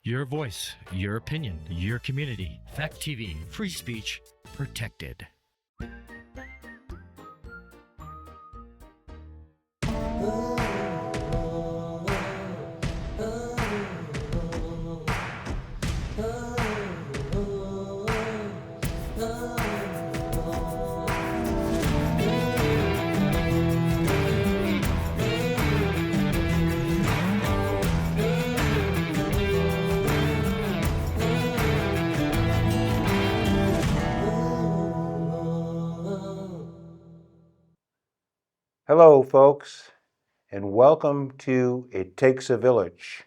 Your voice, your opinion, your community. Fact TV, free speech, protected. Hello, folks, and welcome to It Takes a Village.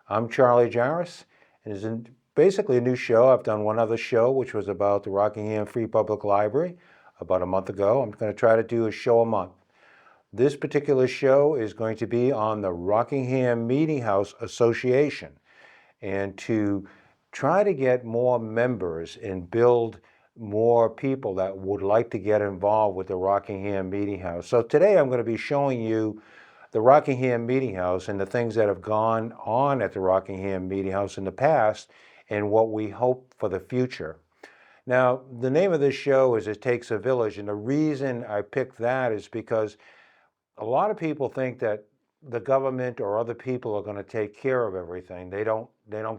I'm Charlie Jarras, and it's basically a new show. I've done one other show, which was about the Rockingham Free Public Library about a month ago. I'm going to try to do a show a month. This particular show is going to be on the Rockingham Meeting House Association, and to try to get more members and build more people that would like to get involved with the Rockingham Meeting House. So today I'm going to be showing you the Rockingham Meeting House and the things that have gone on at the Rockingham Meeting House in the past and what we hope for the future. Now, the name of this show is It Takes a Village, and the reason I picked that is because a lot of people think that the government or other people are going to take care of everything. They don't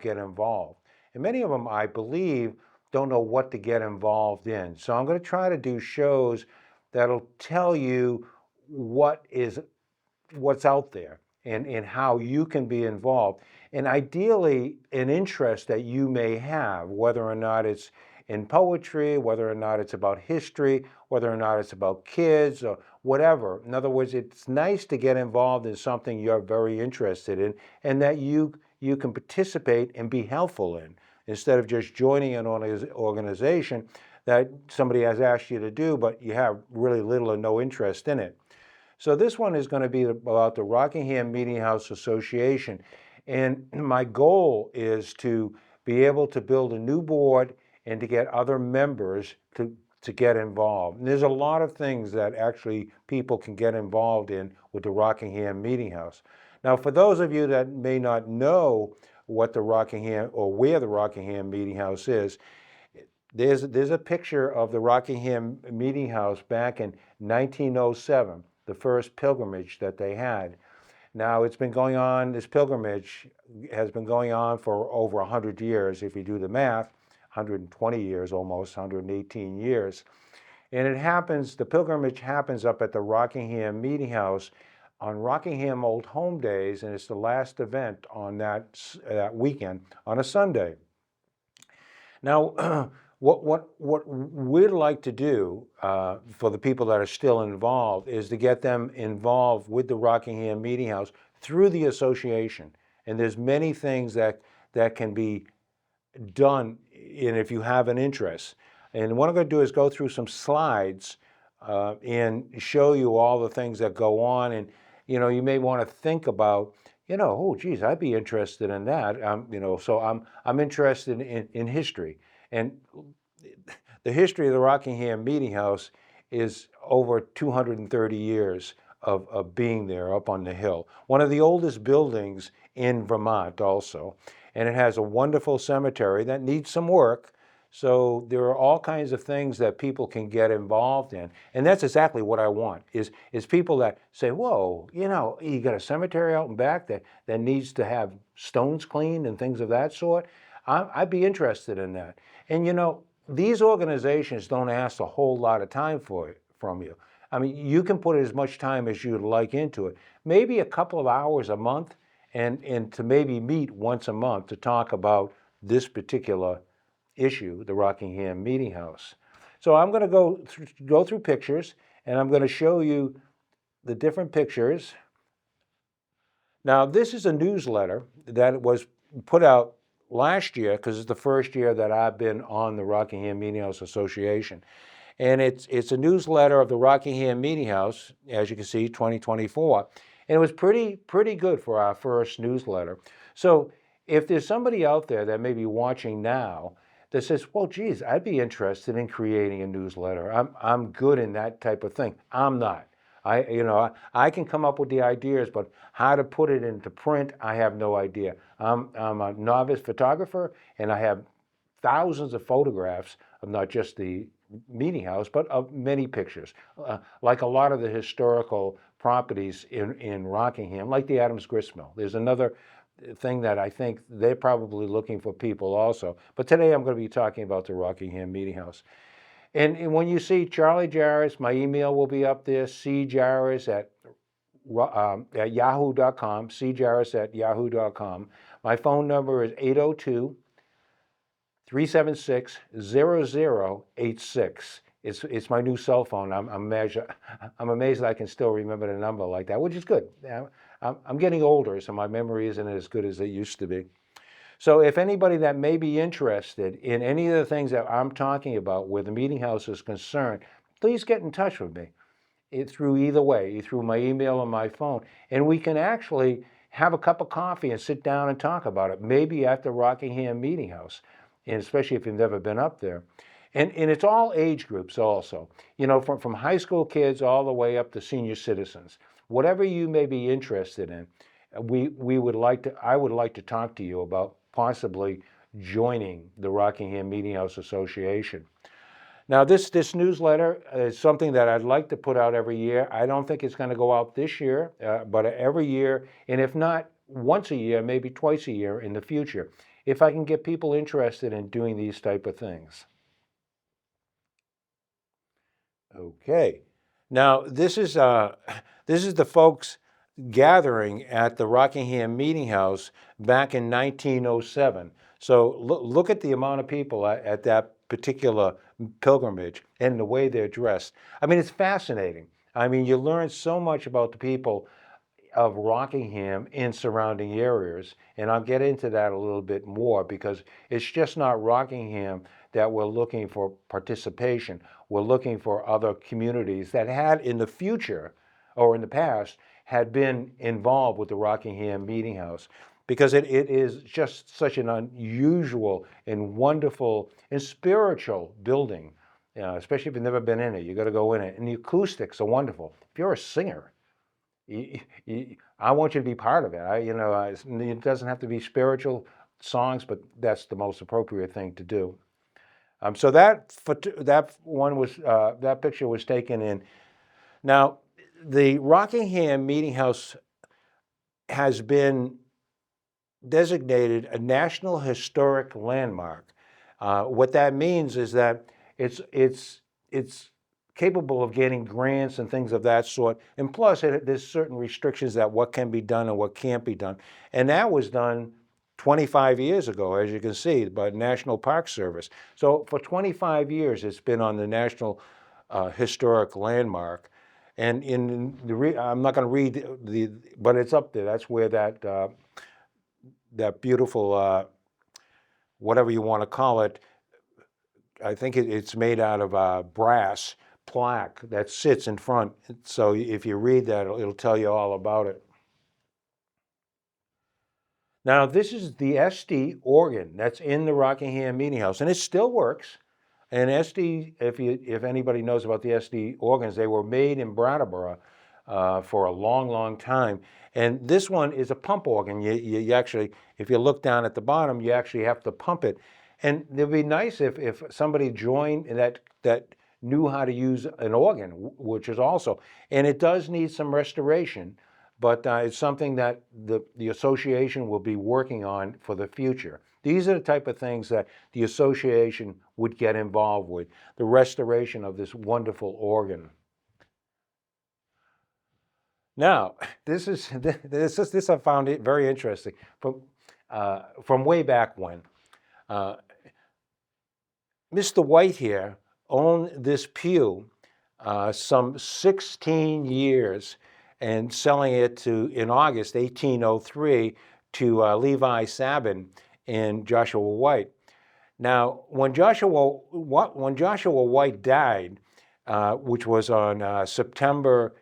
get involved. And many of them, I believe, don't know what to get involved in. So I'm going to try to do shows that'll tell you what's out there and how you can be involved. And ideally, an interest that you may have, whether or not it's in poetry, whether or not it's about history, whether or not it's about kids or whatever. In other words, it's nice to get involved in something you're very interested in and that you can participate and be helpful in, instead of just joining an organization that somebody has asked you to do, but you have really little or no interest in it. So this one is going to be about the Rockingham Meeting House Association. And my goal is to be able to build a new board and to get other members to get involved. And there's a lot of things that actually people can get involved in with the Rockingham Meeting House. Now, for those of you that may not know what the Rockingham or where the Rockingham Meeting House is, there's a picture of the Rockingham Meeting House back in 1907, the first pilgrimage that they had. Now, it's been going on, this pilgrimage has been going on for over 100 years, if you do the math, 120 years almost, 118 years. And the pilgrimage happens up at the Rockingham Meeting House on Rockingham Old Home Days, and it's the last event on that weekend on a Sunday. Now, what we'd like to do for the people that are still involved is to get them involved with the Rockingham Meeting House through the association. And there's many things that can be done if you have an interest. And what I'm going to do is go through some slides and show you all the things that go on. And you may want to think about, oh geez, I'd be interested in that. So I'm interested in history. And the history of the Rockingham Meeting House is over 230 years of being there up on the hill. One of the oldest buildings in Vermont also. And it has a wonderful cemetery that needs some work. So there are all kinds of things that people can get involved in. And that's exactly what I want, is people that say, whoa, you got a cemetery out in back that needs to have stones cleaned and things of that sort. I'd be interested in that. And these organizations don't ask a whole lot of time from you. I mean, you can put as much time as you'd like into it. Maybe a couple of hours a month, and to maybe meet once a month to talk about this particular issue, the Rockingham Meeting House. So I'm going to go through pictures, and I'm going to show you the different pictures. Now, this is a newsletter that was put out last year, because it's the first year that I've been on the Rockingham Meeting House Association. And it's a newsletter of the Rockingham Meeting House, as you can see, 2024. And it was pretty good for our first newsletter. So if there's somebody out there that may be watching now that says, well, geez, I'd be interested in creating a newsletter. I'm good in that type of thing. I'm not. I can come up with the ideas, but how to put it into print, I have no idea. I'm a novice photographer, and I have thousands of photographs of not just the meeting house, but of many pictures. Like a lot of the historical properties in Rockingham, like the Adams Gristmill. There's another thing that I think they're probably looking for people also. But today I'm going to be talking about the Rockingham Meeting House. And when you see Charlie Jarras, my email will be up there, cjarras at yahoo.com, cjarras at yahoo.com. My phone number is 802 376 0086. It's my new cell phone. I'm amazed that I can still remember the number like that, which is good. I'm getting older, so my memory isn't as good as it used to be. So if anybody that may be interested in any of the things that I'm talking about where the meeting house is concerned, please get in touch with me through either way, through my email or my phone. And we can actually have a cup of coffee and sit down and talk about it, maybe at the Rockingham Meeting House, and especially if you've never been up there. And it's all age groups also, from high school kids all the way up to senior citizens. Whatever you may be interested in, I would like to talk to you about possibly joining the Rockingham Meeting House Association. Now, this newsletter is something that I'd like to put out every year. I don't think it's going to go out this year, but every year, and if not once a year, maybe twice a year in the future, if I can get people interested in doing these type of things. Okay. Now, this is the folks gathering at the Rockingham Meeting House back in 1907. So look at the amount of people at that particular pilgrimage and the way they're dressed. I mean, it's fascinating. I mean, you learn so much about the people of Rockingham in surrounding areas, and I'll get into that a little bit more because it's just not Rockingham that we're looking for participation. We're looking for other communities that had in the future or in the past had been involved with the Rockingham Meeting House, because it is just such an unusual and wonderful and spiritual building, especially if you've never been in it. You got to go in it, and the acoustics are wonderful. If you're a singer, I want you to be part of it. It doesn't have to be spiritual songs, but that's the most appropriate thing to do. So that picture was taken in. Now, the Rockingham Meeting House has been designated a National Historic Landmark. What that means is that it's capable of getting grants and things of that sort. And plus, there's certain restrictions that what can be done and what can't be done. And that was done 25 years ago, as you can see, by National Park Service. So for 25 years, it's been on the National Historic Landmark. And I'm not going to read but it's up there. That's where that beautiful, whatever you want to call it, I think it's made out of brass plaque that sits in front. So if you read that, it'll tell you all about it. Now, this is the SD organ that's in the Rockingham Meeting House, and it still works. And SD, if anybody knows about the SD organs, they were made in Brattleboro for a long, long time. And this one is a pump organ. You actually, if you look down at the bottom, you actually have to pump it. And it'd be nice if somebody joined that knew how to use an organ, which is also, and it does need some restoration, but it's something that the association will be working on for the future. These are the type of things that the association would get involved with, the restoration of this wonderful organ. Now, this I found it very interesting. From way back when, Mr. White here owned this pew some 16 years and selling it in August 1803 to Levi Sabin and Joshua White. Now, when Joshua White died, which was on September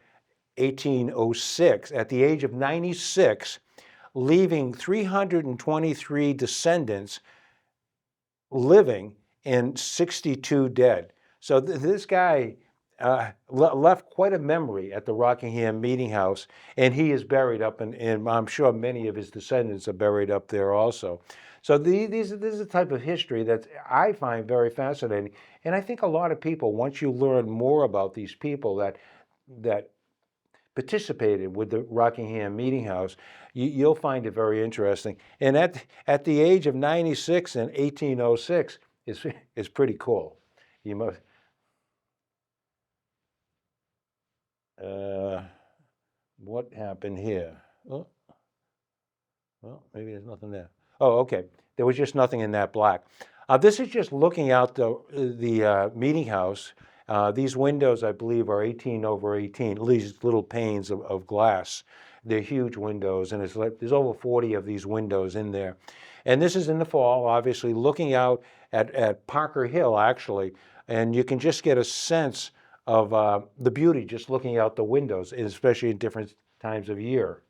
1806, at the age of 96, leaving 323 descendants living and 62 dead. So this guy left quite a memory at the Rockingham Meeting House, and he is buried up, and I'm sure many of his descendants are buried up there also. So this is the type of history that I find very fascinating, and I think a lot of people, once you learn more about these people that participated with the Rockingham Meeting House, you'll find it very interesting. And at the age of 96 in 1806 is pretty cool. You must. What happened here? Oh, well, maybe there's nothing there. Oh, okay. There was just nothing in that black. This is just looking out the meeting house. These windows, I believe, are 18 over 18, these little panes of glass. They're huge windows, and it's like there's over 40 of these windows in there. And this is in the fall, obviously, looking out at Parker Hill, actually, and you can just get a sense of the beauty just looking out the windows, especially in different times of year.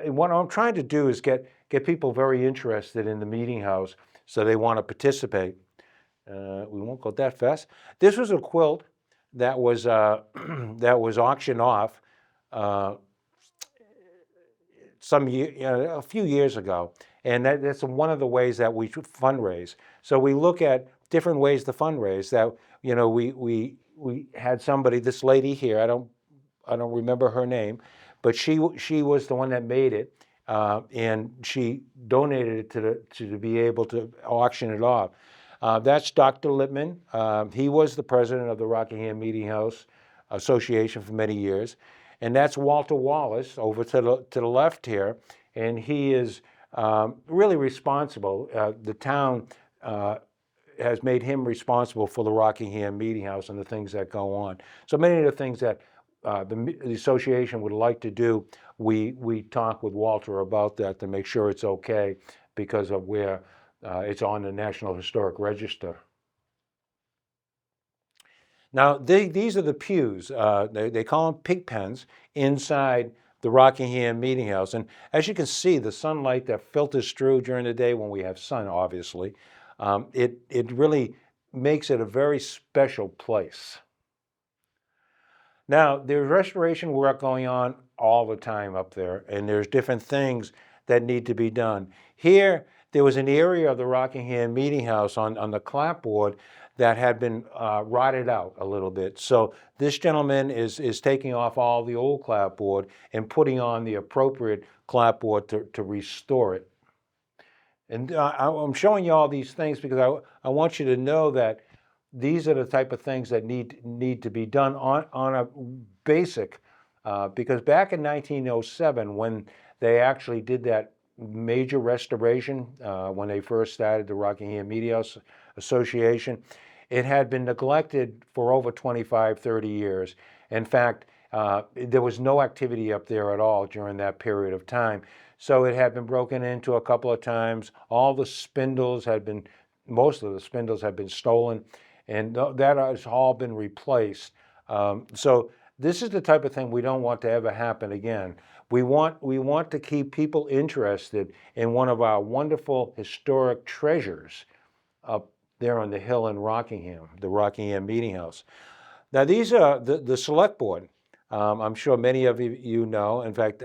What I'm trying to do is get people very interested in the meeting house so they want to participate. We won't go that fast. This was a quilt that was that was auctioned off a few years ago, and that's one of the ways that we fundraise. So we look at different ways to fundraise. That we had somebody, this lady here, I don't remember her name, but she was the one that made it, and she donated it to be able to auction it off. That's Dr. Lippman. He was the president of the Rockingham Meeting House Association for many years. And that's Walter Wallace over to the left here, and he is really responsible. The town has made him responsible for the Rockingham Meeting House and the things that go on. So many of the things that the association would like to do, we talk with Walter about that to make sure it's okay because of where it's on the National Historic Register. Now, these are the pews. They call them pig pens inside the Rockingham Meeting House. And as you can see, the sunlight that filters through during the day when we have sun, obviously, it really makes it a very special place. Now, there's restoration work going on all the time up there, and there's different things that need to be done. Here, there was an area of the Rockingham Meeting House on the clapboard that had been rotted out a little bit. So this gentleman is taking off all the old clapboard and putting on the appropriate clapboard to restore it. And I'm showing you all these things because I want you to know that these are the type of things that need to be done on a basic, because back in 1907, when they actually did that major restoration, when they first started the Rockingham Meeting House Association, it had been neglected for over 25, 30 years. In fact, there was no activity up there at all during that period of time. So it had been broken into a couple of times. All the spindles most of the spindles had been stolen, and that has all been replaced. So this is the type of thing we don't want to ever happen again. We want to keep people interested in one of our wonderful historic treasures up there on the hill in Rockingham, the Rockingham Meeting House. Now these are the select board. I'm sure many of you know. In fact,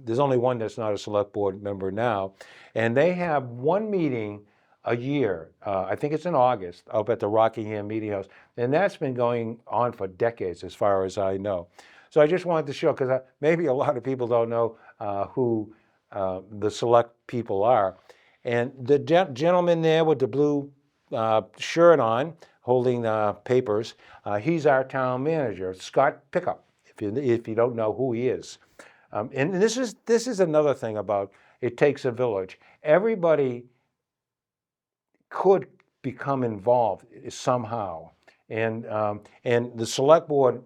there's only one that's not a select board member now, and they have one meeting a year. I think it's in August up at the Rockingham Meeting House, and that's been going on for decades as far as I know. So I just wanted to show, because maybe a lot of people don't know who the select people are. And the gentleman there with the blue shirt on, holding papers, he's our town manager, Scott Pickup, if you don't know who he is. And this is another thing about it takes a village. Everybody could become involved somehow, and the select board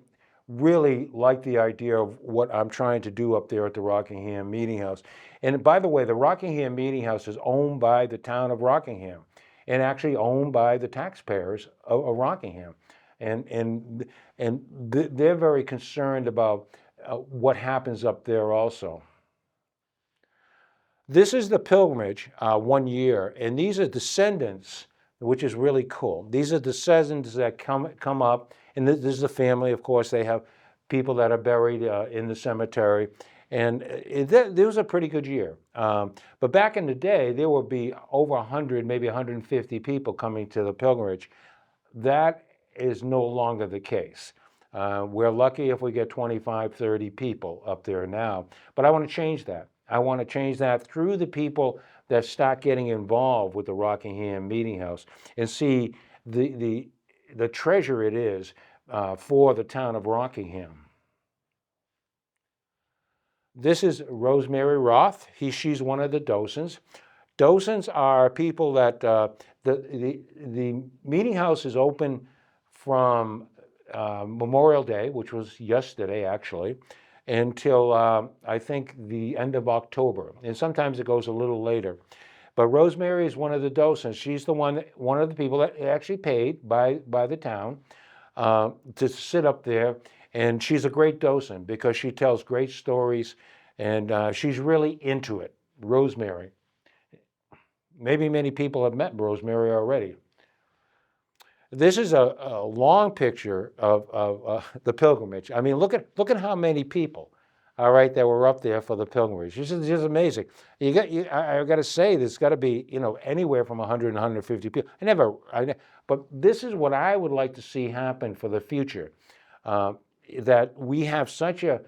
really liked the idea of what I'm trying to do up there at the Rockingham Meeting House. And by the way, the Rockingham Meeting House is owned by the town of Rockingham, and actually owned by the taxpayers of Rockingham, and they're very concerned about what happens up there also. This is the pilgrimage one year, and these are descendants, which is really cool. These are descendants that come up, And this is a family, of course. They have people that are buried in the cemetery. And it was a pretty good year. But back in the day, there would be over 100, maybe 150 people coming to the pilgrimage. That is no longer the case. We're lucky if we get 25, 30 people up there now. But I want to change that. I want to change that through the people that start getting involved with the Rockingham Meeting House and see the treasure it is for the town of Rockingham. This is Rosemary Roth. She's one of the docents. Docents are people that the meeting house is open from Memorial Day, which was yesterday actually, until I think the end of October, and sometimes it goes a little later. But Rosemary is one of the docents. She's one of the people that actually paid by the town to sit up there, and she's a great docent because she tells great stories, and she's really into it. Rosemary. Maybe many people have met Rosemary already. This is a long picture of the pilgrimage. I mean, look at how many people, all right, that were up there for the pilgrimage. This is just amazing. I got to say, there's got to be anywhere from 100 and 150 people. But this is what I would like to see happen for the future. That we have such a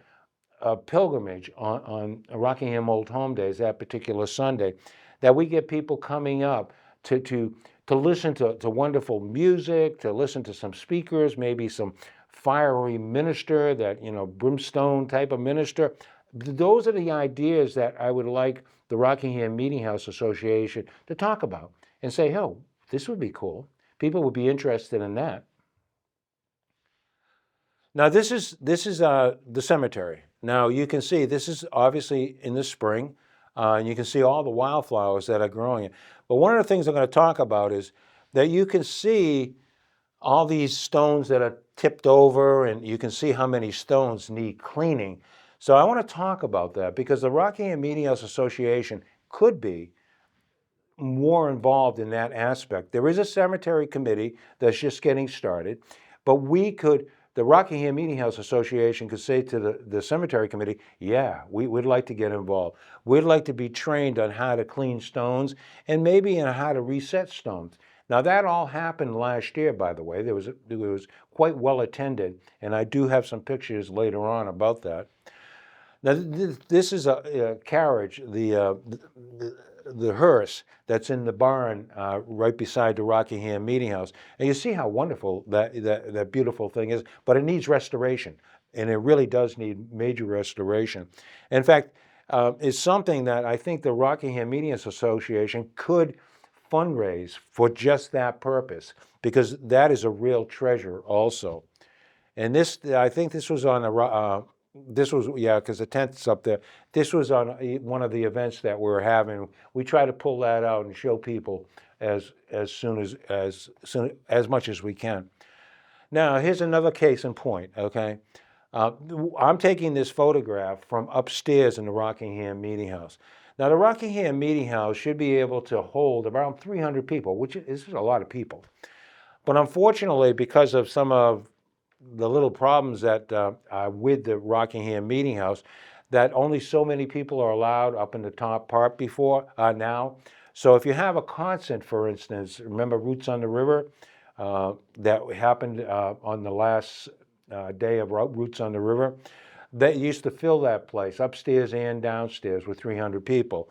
pilgrimage on Rockingham Old Home Days, that particular Sunday, that we get people coming up to listen to wonderful music, to listen to some speakers, maybe some fiery minister, that brimstone type of minister. Those are the ideas that I would like the Rockingham Meeting House Association to talk about and say, oh, this would be cool. People would be interested in that. Now this is the cemetery. Now you can see this is obviously in the spring, and you can see all the wildflowers that are growing. But one of the things I'm going to talk about is that you can see all these stones that are tipped over, and you can see how many stones need cleaning. So I want to talk about that because the Rockingham Meeting House Association could be more involved in that aspect. There is a cemetery committee that's just getting started, but the Rockingham Meeting House Association could say to the cemetery committee, yeah, we'd like to get involved. We'd like to be trained on how to clean stones and maybe on how to reset stones. Now that all happened last year, by the way. It was quite well attended, and I do have some pictures later on about that. Now this is a carriage, the hearse that's in the barn right beside the Rockingham Meeting House. And you see how wonderful that beautiful thing is, but it needs restoration, and it really does need major restoration. In fact, it's something that I think the Rockingham Meeting House Association could fundraise for just that purpose, because that is a real treasure also. And I think this was on because the tent's up there. This was on one of the events that we're having. We try to pull that out and show people as much as we can. Now, here's another case in point, okay? I'm taking this photograph from upstairs in the Rockingham Meeting House. Now, the Rockingham Meeting House should be able to hold around 300 people, which is a lot of people. But unfortunately, because of some of the little problems that are with the Rockingham Meeting House, that only so many people are allowed up in the top part now. So if you have a concert, for instance, remember Roots on the River? That happened on the last day of Roots on the River. They used to fill that place upstairs and downstairs with 300 people.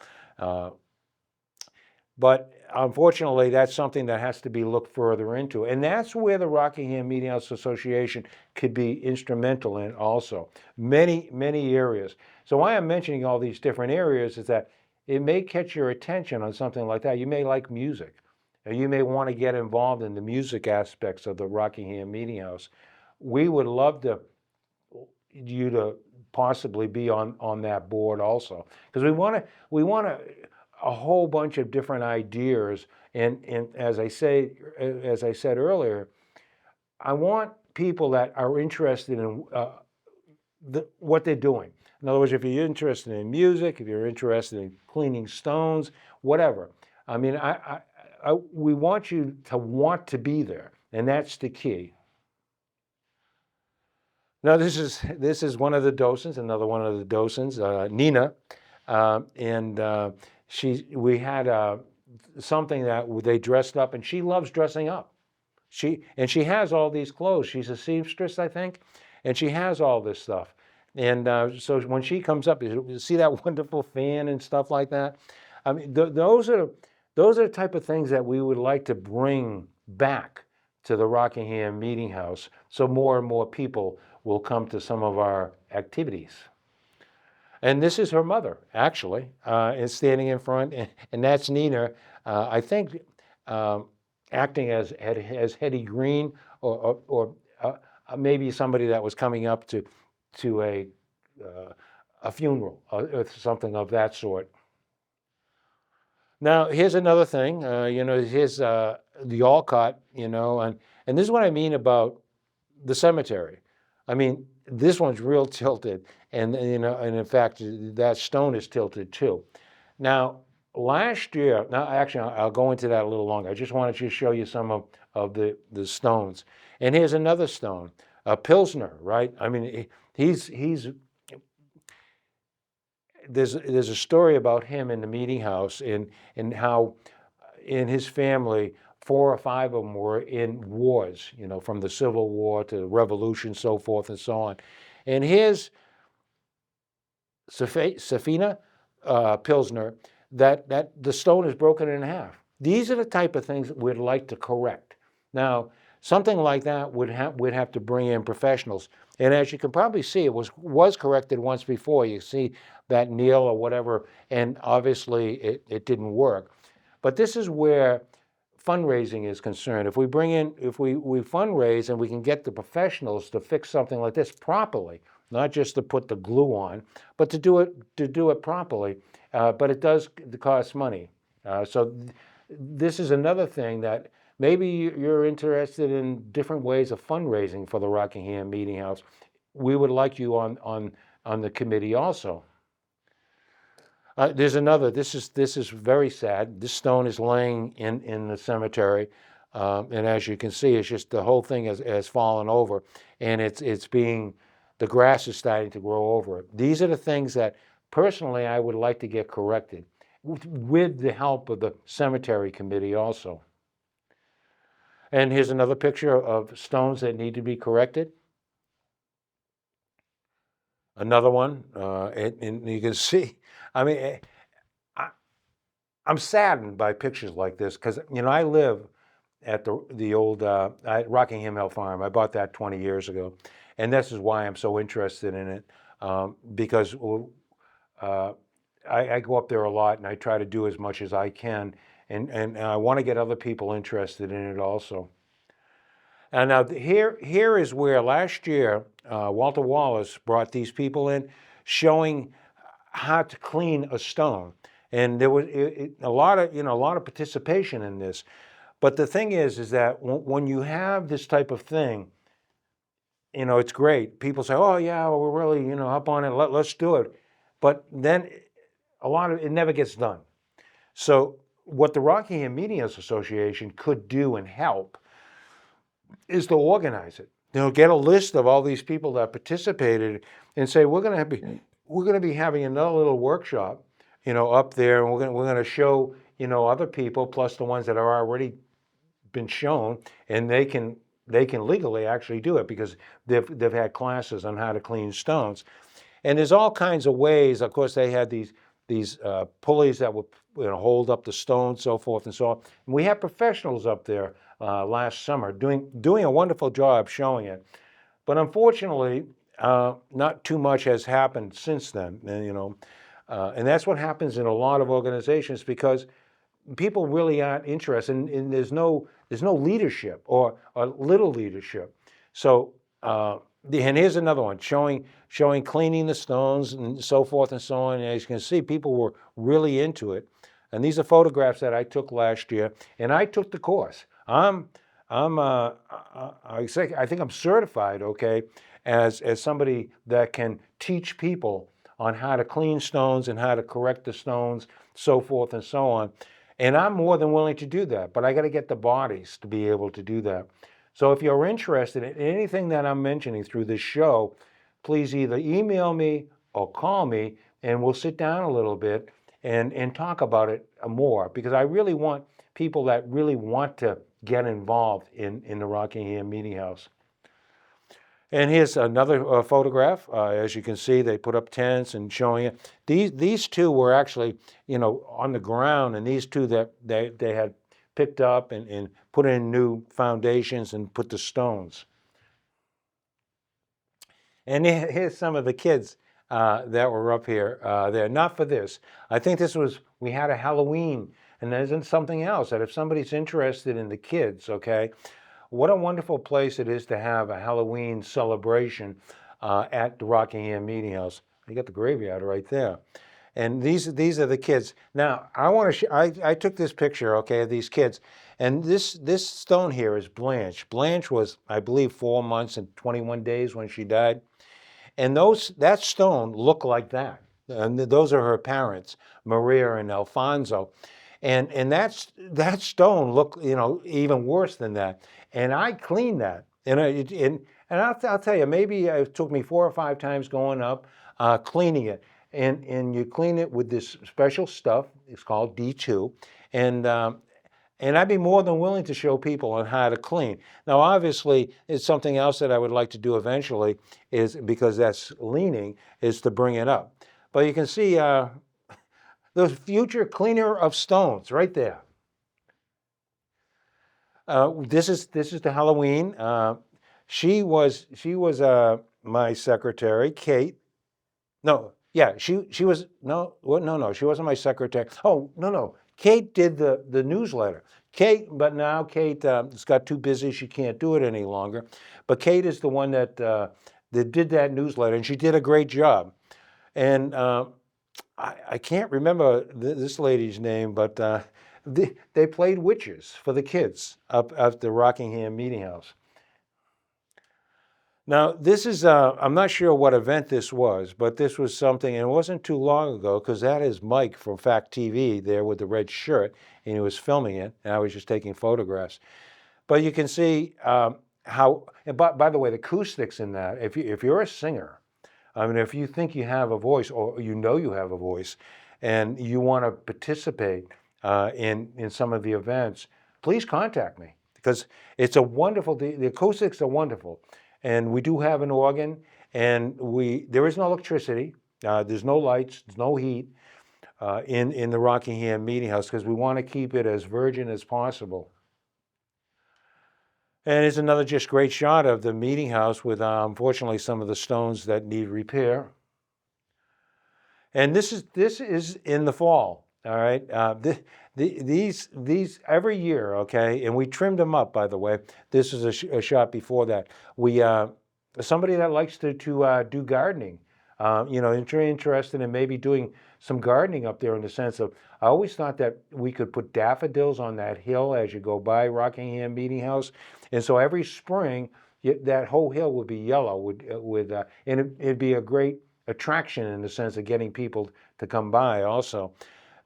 But unfortunately, that's something that has to be looked further into. And that's where the Rockingham Meeting House Association could be instrumental in also. Many, many areas. So why I'm mentioning all these different areas is that it may catch your attention on something like that. You may like music, or you may want to get involved in the music aspects of the Rockingham Meeting House. We would love you to possibly be on that board also, because we want a whole bunch of different ideas, and as I said earlier, I want people that are interested in what they're doing. In other words, if you're interested in music, if you're interested in cleaning stones, whatever. I mean, we want you to want to be there, and that's the key. Now this is one of the docents, another one of the docents, Nina, and we had something that they dressed up, and she loves dressing up. She has all these clothes. She's a seamstress, I think, and she has all this stuff. And so when she comes up, you see that wonderful fan and stuff like that. I mean, those are the type of things that we would like to bring back to the Rockingham Meeting House, so more and more people will come to some of our activities. And this is her mother, actually, is standing in front, and that's Nina. I think acting as Hetty Green, or maybe somebody that was coming up to a funeral or something of that sort. Now, here's another thing. Here's the Alcott, and this is what I mean about the cemetery. I mean, this one's real tilted, and in fact, that stone is tilted too. Now, last year, now actually, I'll go into that a little longer. I just wanted to show you some of the stones. And here's another stone, a Pilsner, right? I mean, there's a story about him in the meeting house, and how in his family, 4 or 5 of them were in wars, from the Civil War to the Revolution, so forth and so on. And here's Safina Pilsner, that the stone is broken in half. These are the type of things that we'd like to correct. Now, something like that we'd have to bring in professionals. And as you can probably see, it was corrected once before. You see that nail or whatever, and obviously it didn't work. But this is where fundraising is concerned. If we fundraise and we can get the professionals to fix something like this properly, not just to put the glue on, but to do it properly. But it does cost money. So this is another thing that maybe you're interested in different ways of fundraising for the Rockingham Meeting House. We would like you on the committee also. There's another. This is very sad. This stone is laying in the cemetery, and as you can see, it's just the whole thing has fallen over, and the grass is starting to grow over it. These are the things that personally I would like to get corrected, with the help of the cemetery committee also. And here's another picture of stones that need to be corrected. Another one, and you can see, I mean, I'm saddened by pictures like this, because I live at the old Rockingham Hill Farm. I bought that 20 years ago, and this is why I'm so interested in it, because I go up there a lot, and I try to do as much as I can, and I want to get other people interested in it also. And now here is where last year Walter Wallace brought these people in, showing how to clean a stone, and there was a lot of participation in this. But the thing is that when you have this type of thing, it's great. People say, "Oh yeah, well, we're really up on it. Let's do it," but then a lot of it never gets done. So what the Rockingham Meeting House Association could do and help is to organize it. Get a list of all these people that participated and say, we're going to be having another little workshop, up there, and we're going to show, other people plus the ones that are already been shown, and they can legally actually do it because they've had classes on how to clean stones. And there's all kinds of ways. Of course, they had these pulleys that would hold up the stones, so forth and so on. And we had professionals up there last summer doing a wonderful job showing it. But unfortunately, not too much has happened since then. And that's what happens in a lot of organizations, because people really aren't interested, and there's no leadership or little leadership. So and here's another one showing cleaning the stones and so forth and so on. And as you can see, people were really into it. And these are photographs that I took last year, and I took the course. I think I'm certified, okay, as somebody that can teach people on how to clean stones and how to correct the stones, so forth and so on. And I'm more than willing to do that, but I got to get the bodies to be able to do that. So if you're interested in anything that I'm mentioning through this show, please either email me or call me, and we'll sit down a little bit and talk about it more, because I really want people that really want to get involved in the Rockingham Meeting House. And here's another photograph. As you can see, they put up tents and showing it. These two were actually, on the ground, and these two that they had picked up and put in new foundations and put the stones. And here's some of the kids that were up here there. Not for this. I think we had a Halloween, and there isn't something else that if somebody's interested in the kids, okay, what a wonderful place it is to have a Halloween celebration at the Rockingham Meeting House. You got the graveyard right there. And these are the kids. Now, I took this picture, okay, of these kids. And this stone here is Blanche. Blanche was, I believe, 4 months and 21 days when she died. And that stone looked like that. And those are her parents, Maria and Alfonso. And that stone looked, even worse than that. And I cleaned that. And I'll tell you, maybe it took me 4 or 5 times going up, cleaning it. And you clean it with this special stuff. It's called D2. And I'd be more than willing to show people on how to clean. Now, obviously, it's something else that I would like to do eventually, is because that's leaning, is to bring it up. But you can see the future cleaner of stones right there. This is the Halloween. She was my secretary, Kate. No, yeah, she was no, she wasn't my secretary. Oh, no. Kate did the newsletter. But now Kate has got too busy. She can't do it any longer. But Kate is the one that did that newsletter, and she did a great job. And I can't remember this lady's name, but they played witches for the kids up at the Rockingham Meeting House. Now, this is, I'm not sure what event this was, but this was something, and it wasn't too long ago, because that is Mike from Fact TV there with the red shirt, and he was filming it, and I was just taking photographs. But you can see how, and by the way, the acoustics in that, if you're a singer, I mean, if you think you have a voice, or you have a voice, and you want to participate in some of the events, please contact me, because it's a wonderful, the acoustics are wonderful. And we do have an organ, and there is no electricity, there's no lights, there's no heat in the Rockingham Meeting House, because we want to keep it as virgin as possible. And it's another just great shot of the meeting house with, unfortunately, some of the stones that need repair. And this is in the fall, all right? These every year, okay, and we trimmed them up, by the way. This is a shot before that. Somebody that likes to do gardening, interested in maybe doing some gardening up there, in the sense of, I always thought that we could put daffodils on that hill as you go by Rockingham Meeting House. And so every spring, that whole hill would be yellow and it'd be a great attraction in the sense of getting people to come by also.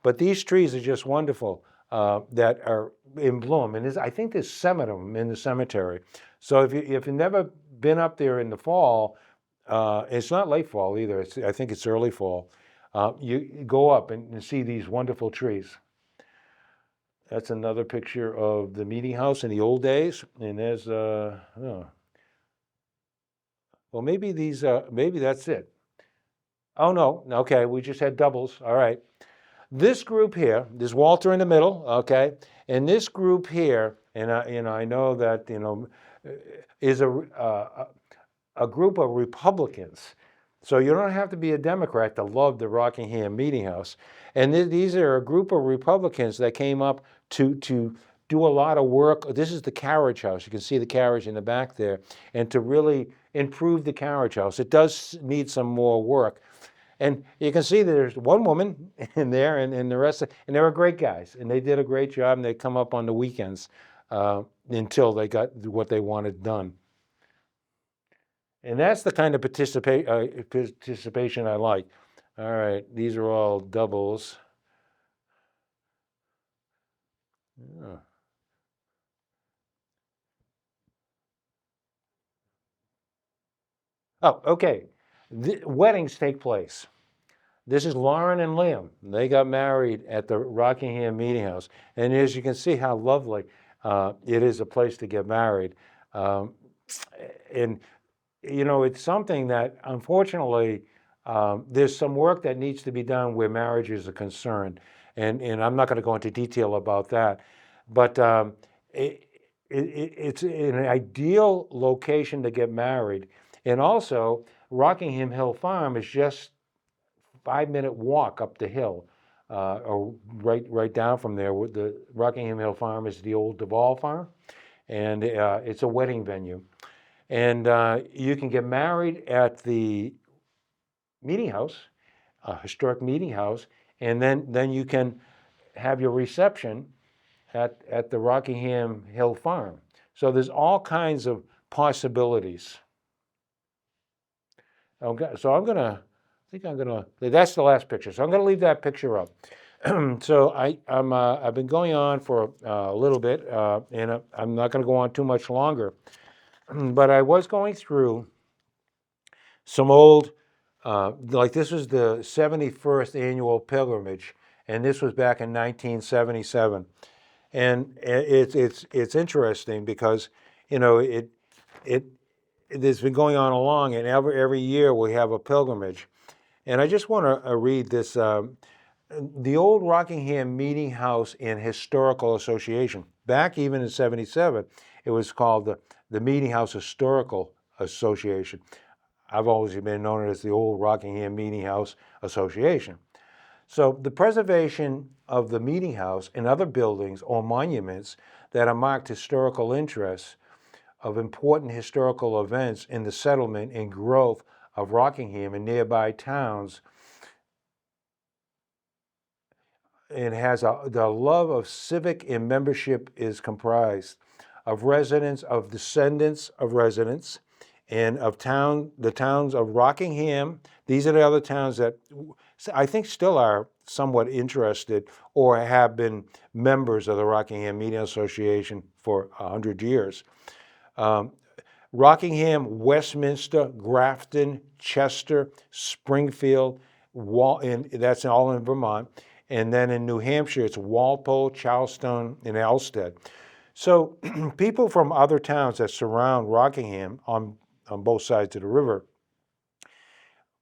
But these trees are just wonderful that are in bloom. And I think there's 7 of them in the cemetery. So if you've never been up there in the fall, it's not late fall either. I think it's early fall. You go up and see these wonderful trees. That's another picture of the meeting house in the old days. And there's, well, maybe that's it. Oh, no. Okay, we just had doubles. All right. This group here, there's Walter in the middle, okay? And this group here, and I know that, is a group of Republicans. So you don't have to be a Democrat to love the Rockingham Meeting House. And these are a group of Republicans that came up to do a lot of work. This is the carriage house. You can see the carriage in the back there. And to really improve the carriage house. It does need some more work. And you can see there's one woman in there, and the rest, and they were great guys. And they did a great job, and they come up on the weekends until they got what they wanted done. And that's the kind of participation I like. All right, these are all doubles. Yeah. Oh, okay. Weddings take place. This is Lauren and Liam. They got married at the Rockingham Meeting House. And as you can see how lovely it is a place to get married. Um, and, it's something that unfortunately there's some work that needs to be done where marriages are concerned. And I'm not going to go into detail about that. But it's an ideal location to get married. And also, Rockingham Hill Farm is just 5-minute walk up the hill, or right down from there. The Rockingham Hill Farm is the old Duval farm, and it's a wedding venue. And you can get married at the meeting house, historic meeting house, and then you can have your reception at the Rockingham Hill Farm. So there's all kinds of possibilities. Okay, so that's the last picture. So I'm gonna leave that picture up. So I've been going on for a little bit, and I'm not gonna go on too much longer. But I was going through some old, like this was the 71st annual pilgrimage, and this was back in 1977. And it's interesting because, it's been going on along, and every year we have a pilgrimage. And I just want to read this. The old Rockingham Meeting House and Historical Association, back even in 77, it was called the Meeting House Historical Association. I've always been known as the old Rockingham Meeting House Association. So the preservation of the meeting house and other buildings or monuments that are marked historical interests of important historical events in the settlement and growth of Rockingham and nearby towns. It has the love of civic and membership is comprised of residents, of descendants of residents, and of the towns of Rockingham. These are the other towns that I think still are somewhat interested or have been members of the Rockingham Meeting Association for 100 years. Rockingham, Westminster, Grafton, Chester, Springfield, that's all in Vermont. And then in New Hampshire, it's Walpole, Charlestown, and Elstead. So people from other towns that surround Rockingham on both sides of the river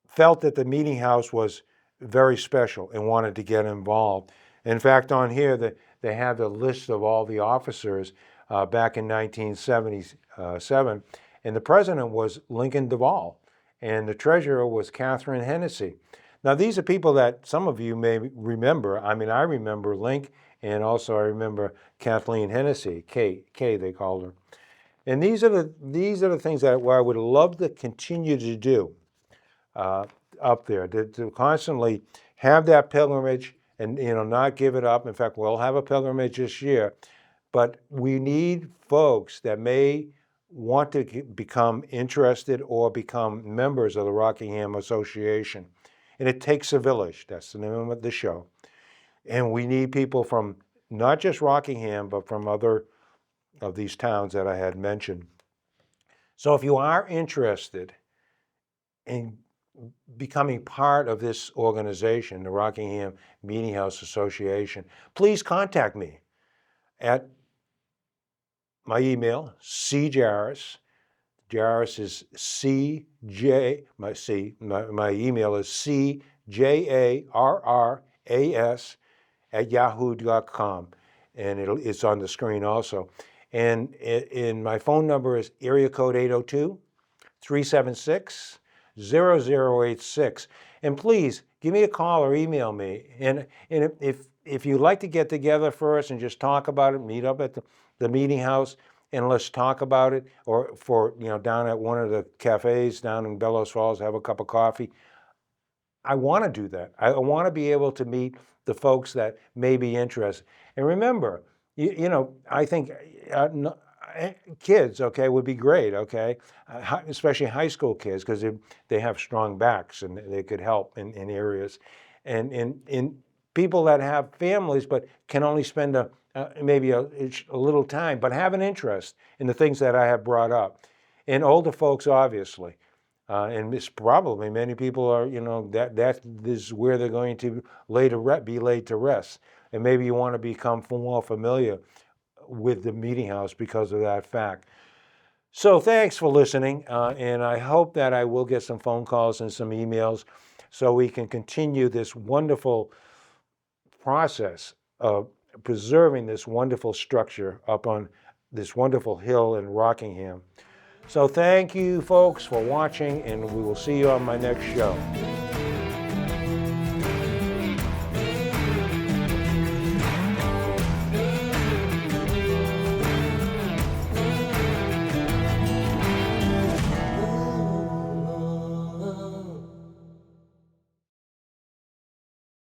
felt that the meeting house was very special and wanted to get involved. In fact, on here, they have the list of all the officers back in 1977, and the president was Lincoln Duval, and the treasurer was Catherine Hennessy. Now, these are people that some of you may remember. I mean, I remember Link, and also I remember Kathleen Hennessy, K they called her. And these are the things that I would love to continue to do up there, to constantly have that pilgrimage and not give it up. In fact, we'll have a pilgrimage this year, but we need folks that may want to become interested or become members of the Rockingham Association. And it takes a village. That's the name of the show. And we need people from not just Rockingham, but from other of these towns that I had mentioned. So if you are interested in becoming part of this organization, the Rockingham Meeting House Association, please contact me at my email, cjarras. Jarras is CJ, my email is cjarras @yahoo.com, and it's on the screen also. And my phone number is area code 802-376-0086. And please give me a call or email me. And if you'd like to get together first and just talk about it, meet up at the meeting house, and let's talk about it, or down at one of the cafes down in Bellows Falls, have a cup of coffee. I want to do that. I want to be able to meet the folks that may be interested. And remember, I think kids, okay, would be great, okay, especially high school kids, because they have strong backs and they could help in areas. And people that have families but can only spend maybe a little time, but have an interest in the things that I have brought up. And older folks, obviously. And it's probably many people are, that is where they're going to be laid to rest. And maybe you want to become more familiar with the meeting house because of that fact. So thanks for listening, and I hope that I will get some phone calls and some emails so we can continue this wonderful process of preserving this wonderful structure up on this wonderful hill in Rockingham. So thank you folks for watching, and we will see you on my next show.